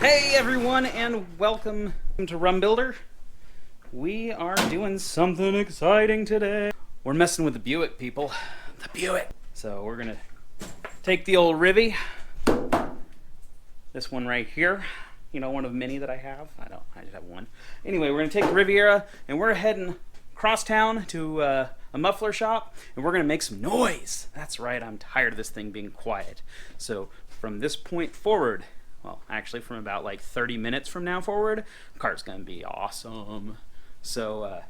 Hey everyone, and welcome to Rumbuilder. We are doing something exciting today. We're messing with the Buick, people. The Buick. So we're gonna take the old Rivi, this one right here. You know, one of many that I have. I just have one. Anyway, we're gonna take the Riviera, and we're heading across town to a muffler shop, and we're gonna make some noise. That's right, I'm tired of this thing being quiet. So from this point forward, well, actually from about like 30 minutes from now forward, the car's gonna be awesome. So,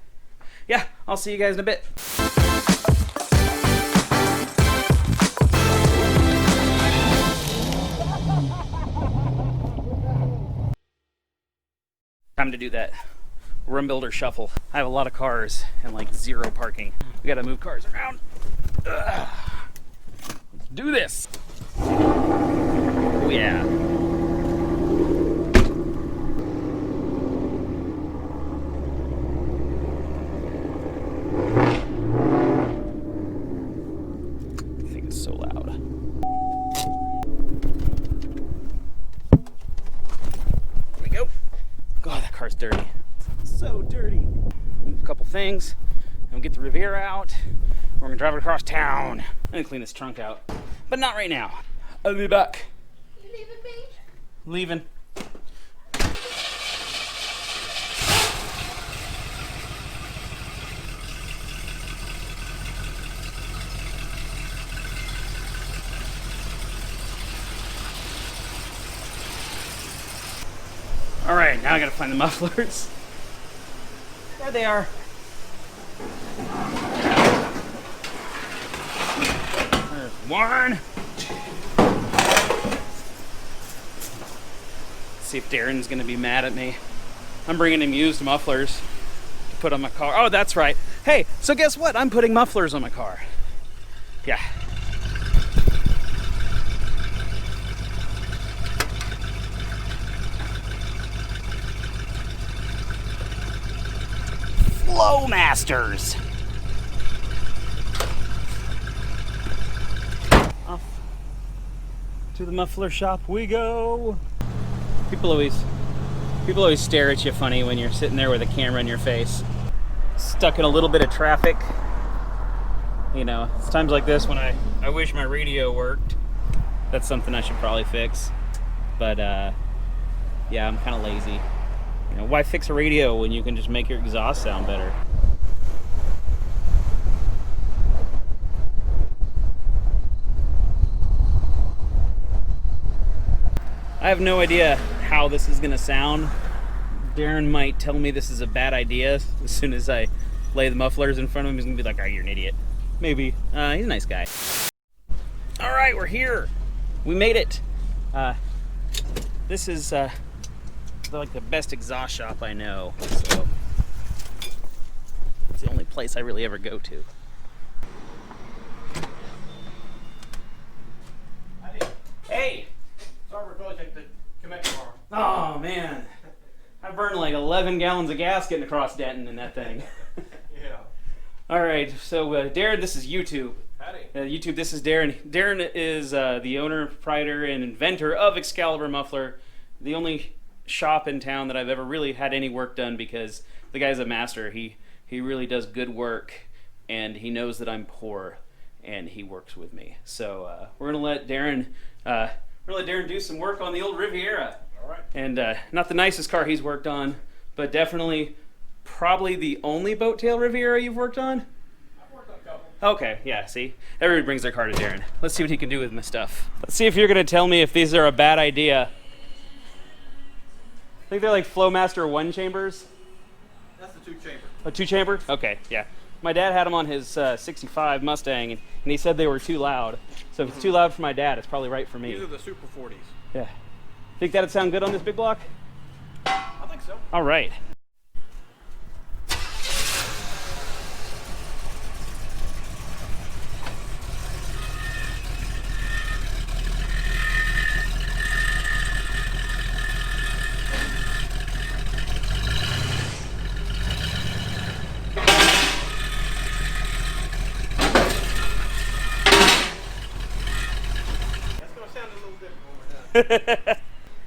yeah, I'll see you guys in a bit. Time to do that Rumbuilder shuffle. I have a lot of cars and like zero parking. We gotta move cars around. Ugh. Let's do this. Oh yeah. I think it's so loud. There we go. God, that car's dirty. So dirty. Move a couple things, and we'll get the Riviera out. We're gonna drive it across town. I'm gonna clean this trunk out, but not right now. I'll be back. You leaving me? Leaving. All right, now I gotta find the mufflers. There they are. There's one. Let's see if Darren's gonna be mad at me. I'm bringing him used mufflers to put on my car. Oh, that's right. Hey, so guess what? I'm putting mufflers on my car. Yeah. Flowmasters. Off to the muffler shop we go. People always stare at you funny when you're sitting there with a camera in your face. Stuck in a little bit of traffic. You know, it's times like this when I wish my radio worked. That's something I should probably fix. But yeah, I'm kind of lazy. You know, why fix a radio when you can just make your exhaust sound better? I have no idea how this is gonna sound. Darren might tell me this is a bad idea as soon as I lay the mufflers in front of him. He's gonna be like, "Oh, you're an idiot." Maybe. He's a nice guy. All right, we're here. We made it. This is like the best exhaust shop I know, so it's the only place I really ever go to. Hey! Sorry, we're probably take the commit tomorrow. Oh man, I burned like 11 gallons of gas getting across Denton in that thing. Yeah. All right, so Darren, this is YouTube. Howdy. YouTube, this is Darren. Darren is the owner, proprietor, and inventor of Excalibur Muffler, the only shop in town that I've ever really had any work done, because the guy's a master. He really does good work, and he knows that I'm poor, and he works with me. So we're gonna let Darren do some work on the old Riviera. All right. And not the nicest car he's worked on, but definitely probably the only boat tail Riviera you've worked on. I've worked on a couple. Okay, yeah, see? Everybody brings their car to Darren. Let's see what he can do with my stuff. Let's see if you're gonna tell me if these are a bad idea. I think they're like Flowmaster 1 chambers. That's the 2-chamber. A 2-chamber? Okay, yeah. My dad had them on his 65 Mustang, and he said they were too loud. So if it's too loud for my dad, it's probably right for me. These are the Super 40s. Yeah. Think that'd sound good on this big block? I think so. All right.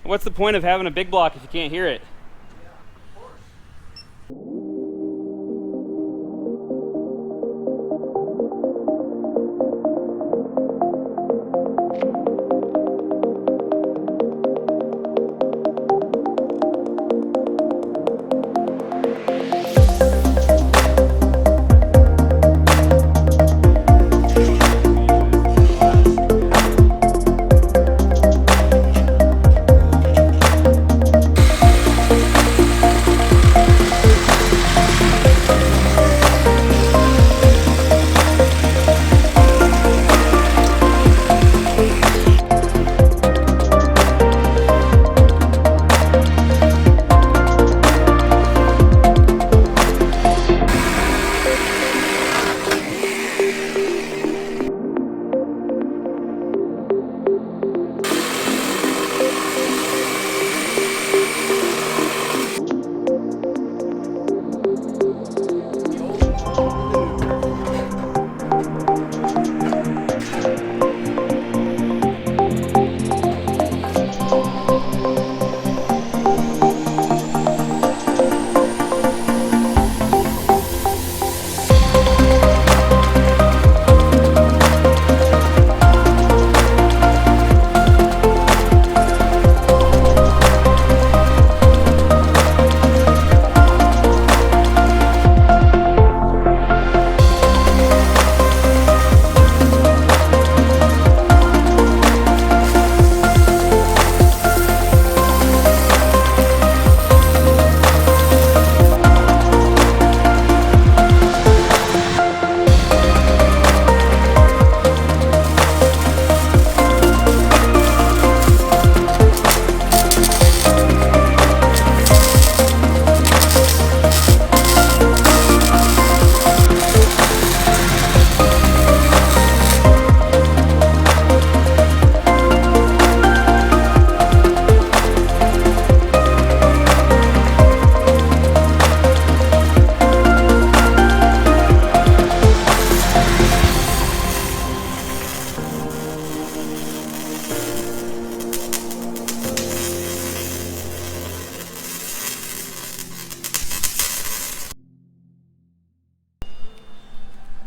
What's the point of having a big block if you can't hear it?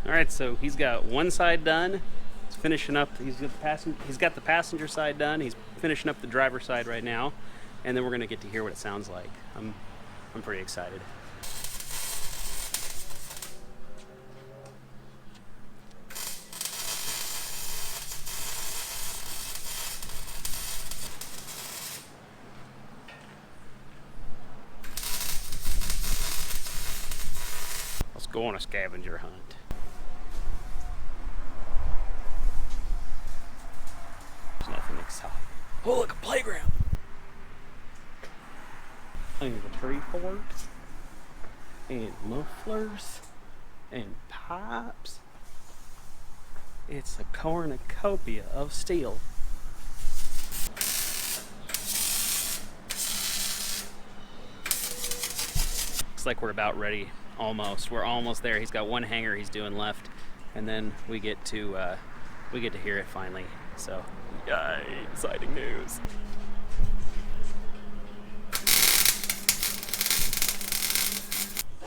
All right, so he's got one side done. He's finishing up. He's got the passenger side done. He's finishing up the driver's side right now, and then we're gonna get to hear what it sounds like. I'm pretty excited. Let's go on a scavenger hunt. There's nothing exciting. Oh, look, a playground. And a tree fort, and mufflers, and pipes. It's a cornucopia of steel. Looks like we're about ready. Almost. We're almost there. He's got one hanger he's doing left, and then we get to hear it finally. So, yay! Exciting news.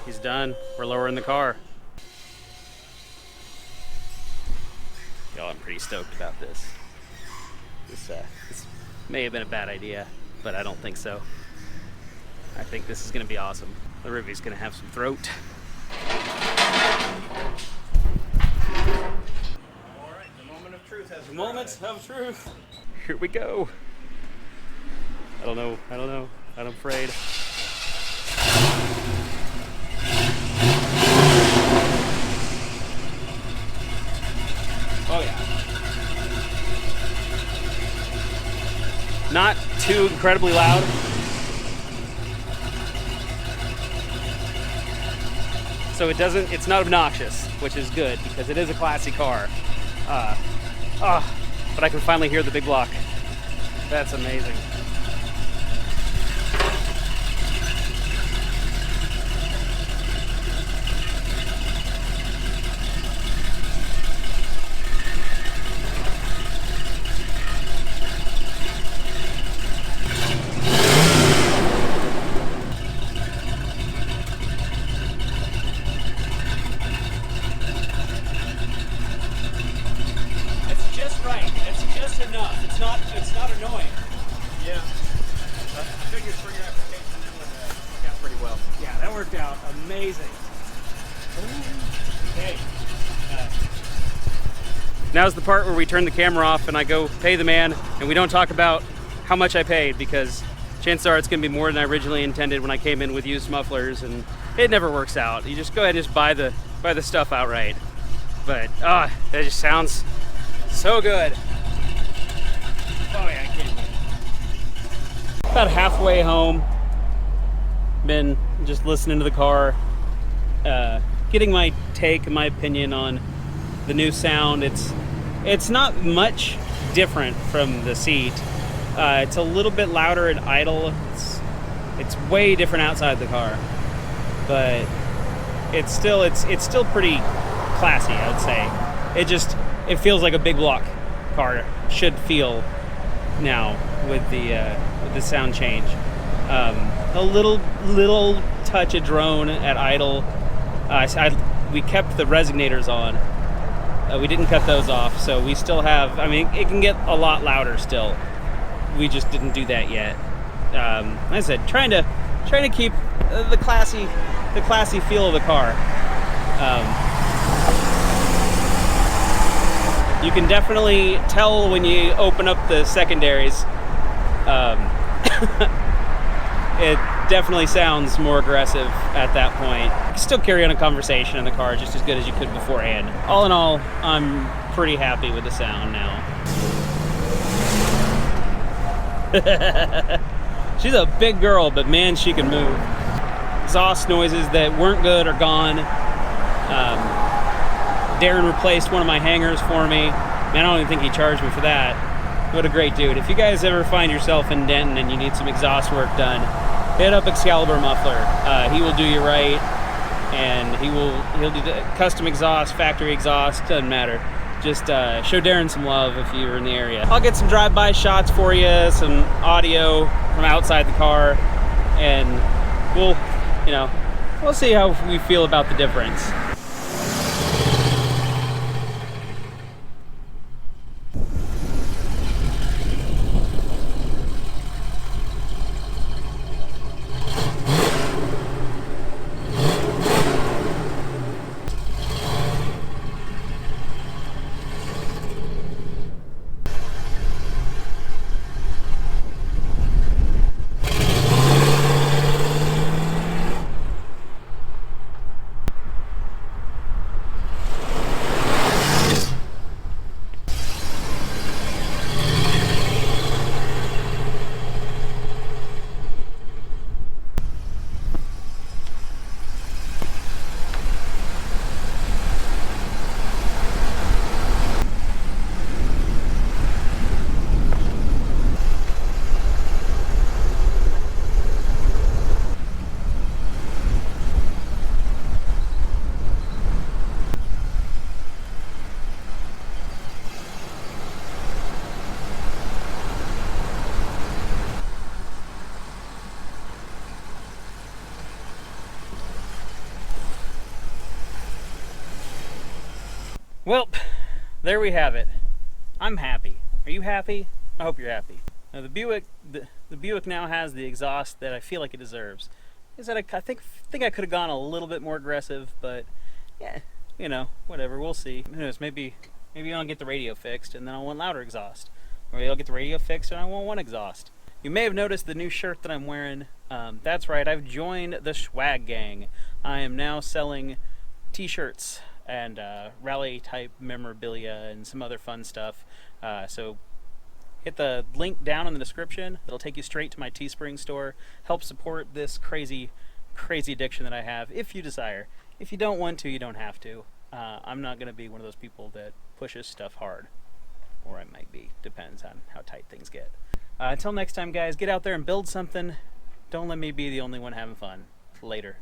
He's done. We're lowering the car. Y'all, I'm pretty stoked about this. This may have been a bad idea, but I don't think so. I think this is going to be awesome. The Riviera's going to have some throat. All right, the moment of truth has The moment of truth. Here we go. I don't know. I'm afraid. Oh yeah. Not too incredibly loud. So it's not obnoxious, which is good because it is a classy car. But I can finally hear the big block. That's amazing. it's not annoying. Yeah. I figured for your application it would work out pretty well. Yeah, that worked out amazing. Okay. Now's the part where we turn the camera off and I go pay the man, and we don't talk about how much I paid, because chances are it's going to be more than I originally intended when I came in with used mufflers, and it never works out. You just go ahead and just buy the stuff outright. But that just sounds so good. Oh yeah, I can't wait. About halfway home. Been just listening to the car, getting my take and my opinion on the new sound. It's not much different from the Seat. It's a little bit louder at idle. It's way different outside the car, but it's still pretty classy, I would say. It feels like a big block car should feel now with the sound change. A little touch of drone at idle. We kept the resonators on. We didn't cut those off, so we still have. I mean, it can get a lot louder still. We just didn't do that yet. Like I said, trying to keep the classy feel of the car. You can definitely tell when you open up the secondaries. It definitely sounds more aggressive at that point. You can still carry on a conversation in the car just as good as you could beforehand. All in all, I'm pretty happy with the sound now. She's a big girl, but man, she can move. Exhaust noises that weren't good are gone. Darren replaced one of my hangers for me. Man, I don't even think he charged me for that. What a great dude. If you guys ever find yourself in Denton and you need some exhaust work done, hit up Excalibur Muffler. He will do you right, and he'll do custom exhaust, factory exhaust, doesn't matter. Just show Darren some love if you're in the area. I'll get some drive-by shots for you, some audio from outside the car, and we'll see how we feel about the difference. Well, there we have it. I'm happy. Are you happy? I hope you're happy. Now the Buick now has the exhaust that I feel like it deserves. Is that I think I could have gone a little bit more aggressive, but yeah, whatever. We'll see. Who knows? Maybe I'll get the radio fixed and then I'll want louder exhaust. Or maybe I'll get the radio fixed and I won't want exhaust. You may have noticed the new shirt that I'm wearing. That's right. I've joined the swag gang. I am now selling t-shirts and rally type memorabilia and some other fun stuff. So hit the link down in the description. It'll take you straight to my Teespring store. Help support this crazy addiction that I have if you desire. If you don't want to, you don't have to. I'm not going to be one of those people that pushes stuff hard. Or I might be. Depends on how tight things get. Until next time, guys, get out there and build something. Don't let me be the only one having fun. Later.